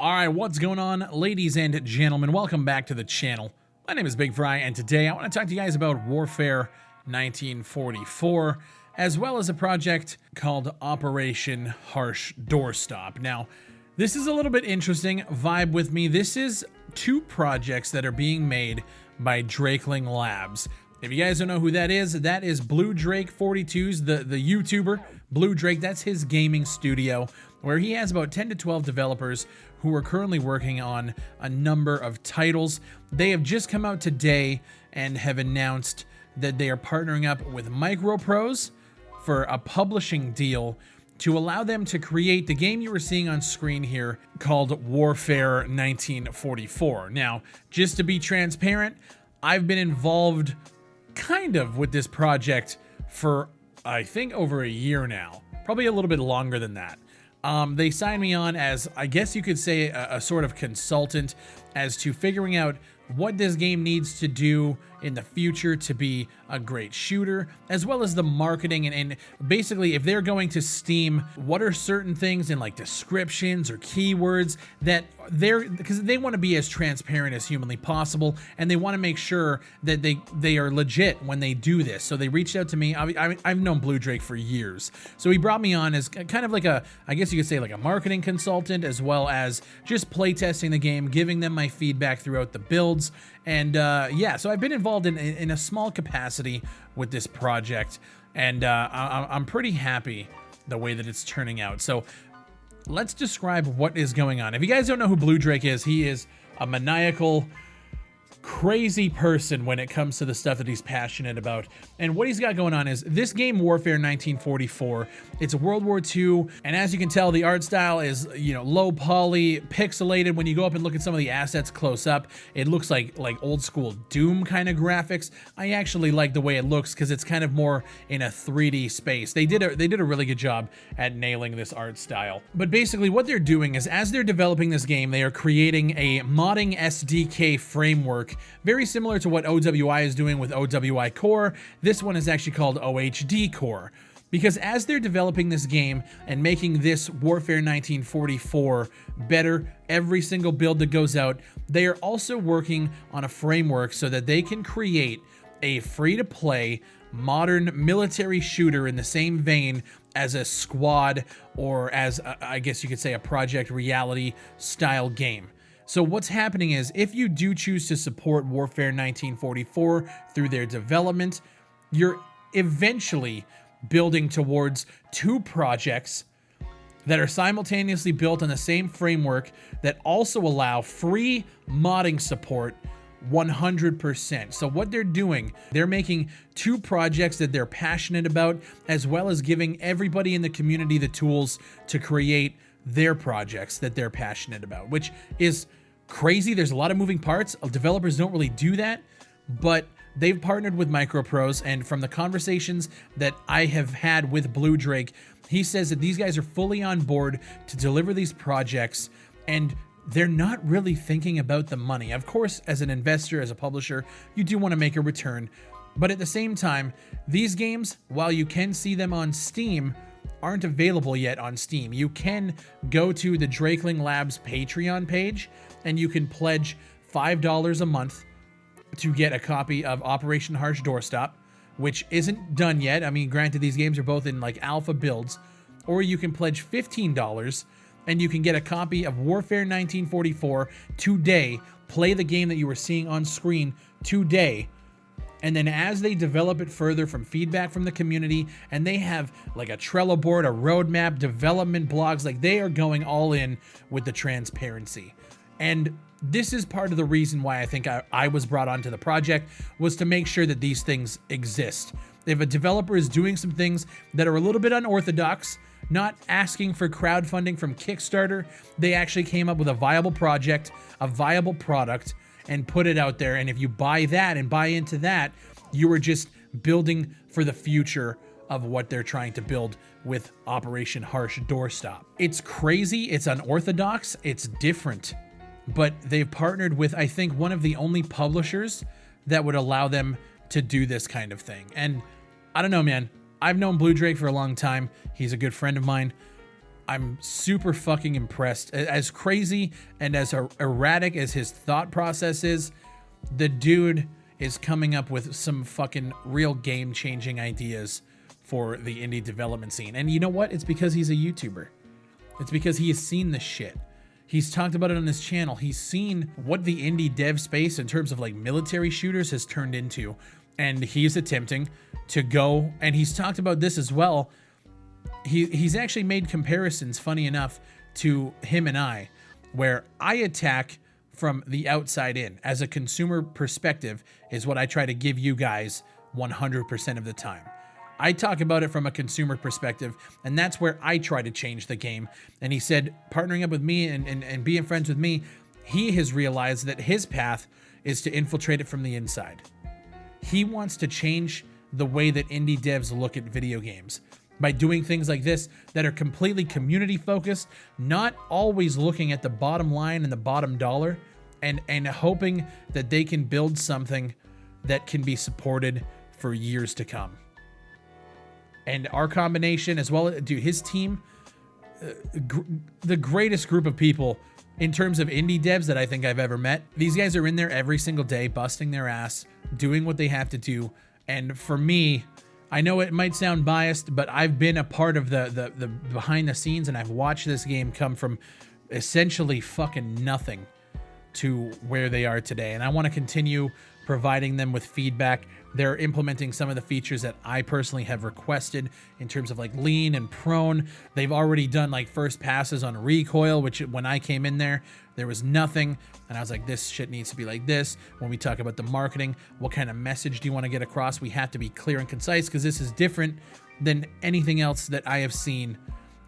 Alright, what's going on, ladies and gentlemen? Welcome back to the channel. My name is Big Fry, and today I want to talk to you guys about Warfare 1944, as well as a project called Operation Harsh Doorstop. Now, this is a little bit interesting. Vibe with me. This is two projects that are being made by Drakeling Labs. If you guys don't know who that is Blue Drake 42's, the YouTuber. Blue Drake, that's his gaming studio, where he has about 10 to 12 developers who are currently working on a number of titles. They have just come out today and have announced that they are partnering up with MicroProse for a publishing deal to allow them to create the game you were seeing on screen here called Warfare 1944. Now, just to be transparent, I've been involved kind of with this project for, I think, over a year now. Probably a little bit longer than that. They signed me on as, I guess you could say, a sort of consultant as to figuring out what this game needs to do in the future to be a great shooter, as well as the marketing and basically if they're going to Steam, what are certain things in like descriptions or keywords that because they want to be as transparent as humanly possible, and they want to make sure that they are legit when they do this. So they reached out to me. I've known Blue Drake for years, so he brought me on as kind of like I guess you could say like a marketing consultant, as well as just playtesting the game, giving them my feedback throughout the builds. And yeah, so I've been involved in a small capacity with this project, and I'm pretty happy the way that it's turning out. So let's describe what is going on. If you guys don't know who Blue Drake is, he is a maniacal, crazy person when it comes to the stuff that he's passionate about. And what he's got going on is this game, Warfare 1944. It's a World War II, and as you can tell, the art style is, you know, low poly, pixelated. When you go up and look at some of the assets close up, it looks like old school Doom kind of graphics. I actually like the way it looks because it's kind of more in a 3D space. They did a really good job at nailing this art style. But basically what they're doing is, as they're developing this game, they are creating a modding SDK framework, very similar to what OWI is doing with OWI Core. This one is actually called OHD Core. Because as they're developing this game and making this Warfare 1944 better every single build that goes out, they are also working on a framework so that they can create a free-to-play modern military shooter in the same vein as a squad, or as I guess you could say a Project Reality style game. So what's happening is, if you do choose to support Warfare 1944 through their development, you're eventually building towards two projects that are simultaneously built on the same framework that also allow free modding support 100%. So what they're doing, they're making two projects that they're passionate about, as well as giving everybody in the community the tools to create their projects that they're passionate about, which is crazy. There's a lot of moving parts. Developers don't really do that, but they've partnered with MicroProse, and from the conversations that I have had with Blue Drake, he says that these guys are fully on board to deliver these projects, and they're not really thinking about the money. Of course, as an investor, as a publisher, you do want to make a return, but at the same time, these games, while you can see them on Steam, aren't available yet on Steam. You can go to the Drakeling Labs Patreon page, and you can pledge $5 a month to get a copy of Operation Harsh Doorstop, which isn't done yet. I mean, granted, these games are both in like alpha builds. Or you can pledge $15 and you can get a copy of Warfare 1944 today. Play the game that you were seeing on screen today. And then as they develop it further from feedback from the community, and they have like a Trello board, a roadmap, development blogs, like they are going all in with the transparency. And this is part of the reason why I think I was brought onto the project, was to make sure that these things exist. If a developer is doing some things that are a little bit unorthodox, not asking for crowdfunding from Kickstarter, they actually came up with a viable project, a viable product, and put it out there. And if you buy that and buy into that, you are just building for the future of what they're trying to build with Operation Harsh Doorstop. It's crazy, it's unorthodox, it's different, but they've partnered with, I think, one of the only publishers that would allow them to do this kind of thing. And I don't know, man, I've known Blue Drake for a long time. He's a good friend of mine. I'm super fucking impressed. As crazy and as erratic as his thought process is, the dude is coming up with some fucking real game-changing ideas for the indie development scene. And you know what? It's because he's a YouTuber. It's because he has seen this shit. He's talked about it on his channel. He's seen what the indie dev space in terms of like military shooters has turned into. And he's attempting to go, and he's talked about this as well. He's actually made comparisons, funny enough, to him and I, where I attack from the outside in. As a consumer perspective is what I try to give you guys 100% of the time. I talk about it from a consumer perspective, and that's where I try to change the game. And he said, partnering up with me and being friends with me, he has realized that his path is to infiltrate it from the inside. He wants to change the way that indie devs look at video games by doing things like this that are completely community focused, not always looking at the bottom line and the bottom dollar, and hoping that they can build something that can be supported for years to come. And our combination as well, dude, his team, the greatest group of people in terms of indie devs that I think I've ever met. These guys are in there every single day, busting their ass, doing what they have to do. And for me, I know it might sound biased, but I've been a part of the behind the scenes, and I've watched this game come from essentially fucking nothing to where they are today. And I want to continue providing them with feedback. They're implementing some of the features that I personally have requested in terms of like lean and prone. They've already done like first passes on recoil, which when I came in there was nothing. And I was like, this shit needs to be like this. When we talk about the marketing, what kind of message do you want to get across? We have to be clear and concise because this is different than anything else that I have seen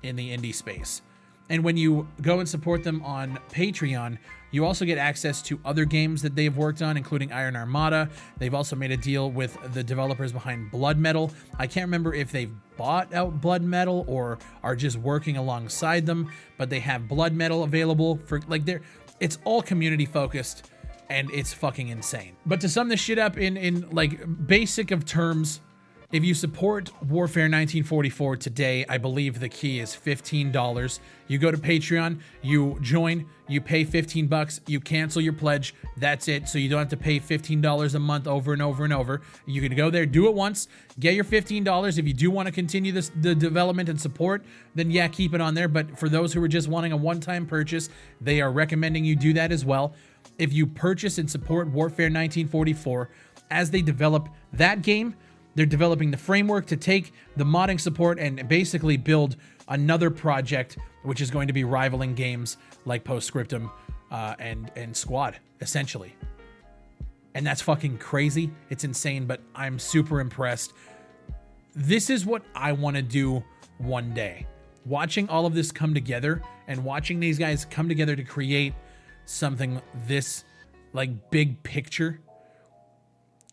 in the indie space. And when you go and support them on Patreon, you also get access to other games that they've worked on, including Iron Armada. They've also made a deal with the developers behind Blood Metal. I can't remember if they've bought out Blood Metal or are just working alongside them, but they have Blood Metal available for like it's all community focused and it's fucking insane. But to sum this shit up in like basic of terms, if you support Warfare 1944 today, I believe the key is $15. You go to Patreon, you join, you pay $15, you cancel your pledge. That's it. So you don't have to pay $15 a month over and over and over. You can go there, do it once, get your $15. If you do want to continue the development and support, then yeah, keep it on there. But for those who are just wanting a one-time purchase, they are recommending you do that as well. If you purchase and support Warfare 1944, as they develop that game, they're developing the framework to take the modding support and basically build another project, which is going to be rivaling games like Postscriptum and Squad, essentially. And that's fucking crazy. It's insane, but I'm super impressed. This is what I want to do one day. Watching all of this come together and watching these guys come together to create something this like big picture.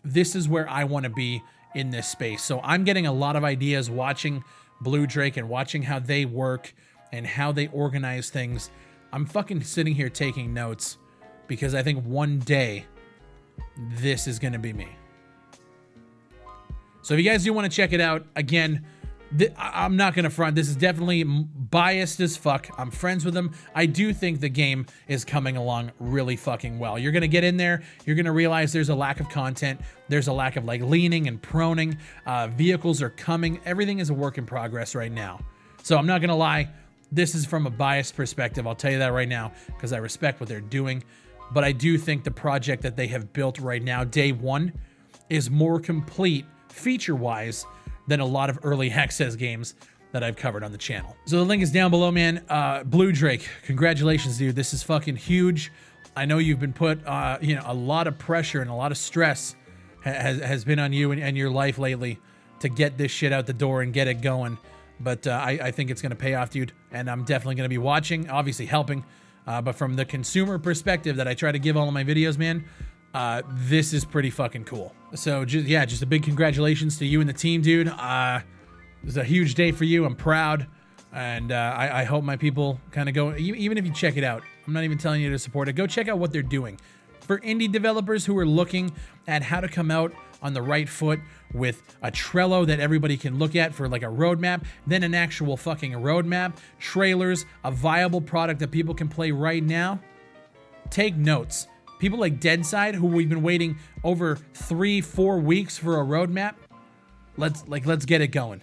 This is where I want to be in this space. So I'm getting a lot of ideas watching Blue Drake and watching how they work and how they organize things. I'm fucking sitting here taking notes because I think one day this is going to be me. So if you guys do want to check it out, again, I'm not going to front. This is definitely biased as fuck. I'm friends with them. I do think the game is coming along really fucking well. You're going to get in there. You're going to realize there's a lack of content. There's a lack of like leaning and proning. Vehicles are coming. Everything is a work in progress right now. So I'm not going to lie. This is from a biased perspective. I'll tell you that right now because I respect what they're doing. But I do think the project that they have built right now, day one, is more complete feature-wise than a lot of early access games that I've covered on the channel. So the link is down below, man. Blue Drake, congratulations, dude. This is fucking huge. I know you've been put, a lot of pressure and a lot of stress has been on you and your life lately to get this shit out the door and get it going. But I think it's going to pay off, dude. And I'm definitely going to be watching, obviously helping. But from the consumer perspective that I try to give all of my videos, man, this is pretty fucking cool. So just a big congratulations to you and the team, dude. It's a huge day for you. I'm proud. And I hope my people kind of go, even if you check it out, I'm not even telling you to support it. Go check out what they're doing. For indie developers who are looking at how to come out on the right foot with a Trello that everybody can look at for like a roadmap, then an actual fucking roadmap, trailers, a viable product that people can play right now, take notes. People like Deadside, who we've been waiting over 3-4 weeks for a roadmap, let's get it going.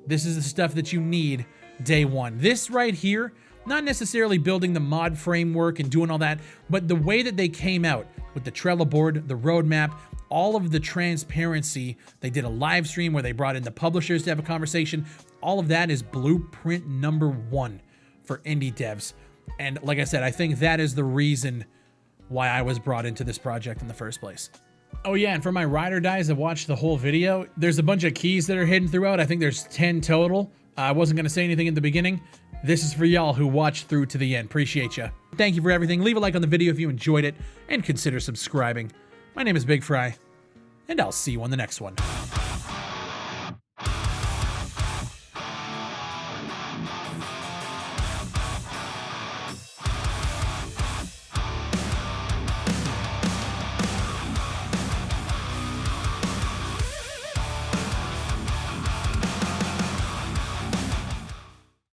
This is the stuff that you need day one. This right here, not necessarily building the mod framework and doing all that, but the way that they came out with the Trello board, the roadmap, all of the transparency. They did a live stream where they brought in the publishers to have a conversation. All of that is blueprint number one for indie devs. And like I said, I think that is the reason why I was brought into this project in the first place. Oh yeah, and for my ride or dies that watched the whole video, there's a bunch of keys that are hidden throughout. I think there's 10 total. I wasn't going to say anything in the beginning. This is for y'all who watched through to the end. Appreciate ya. Thank you for everything. Leave a like on the video if you enjoyed it, and consider subscribing. My name is Big Fry, and I'll see you on the next one.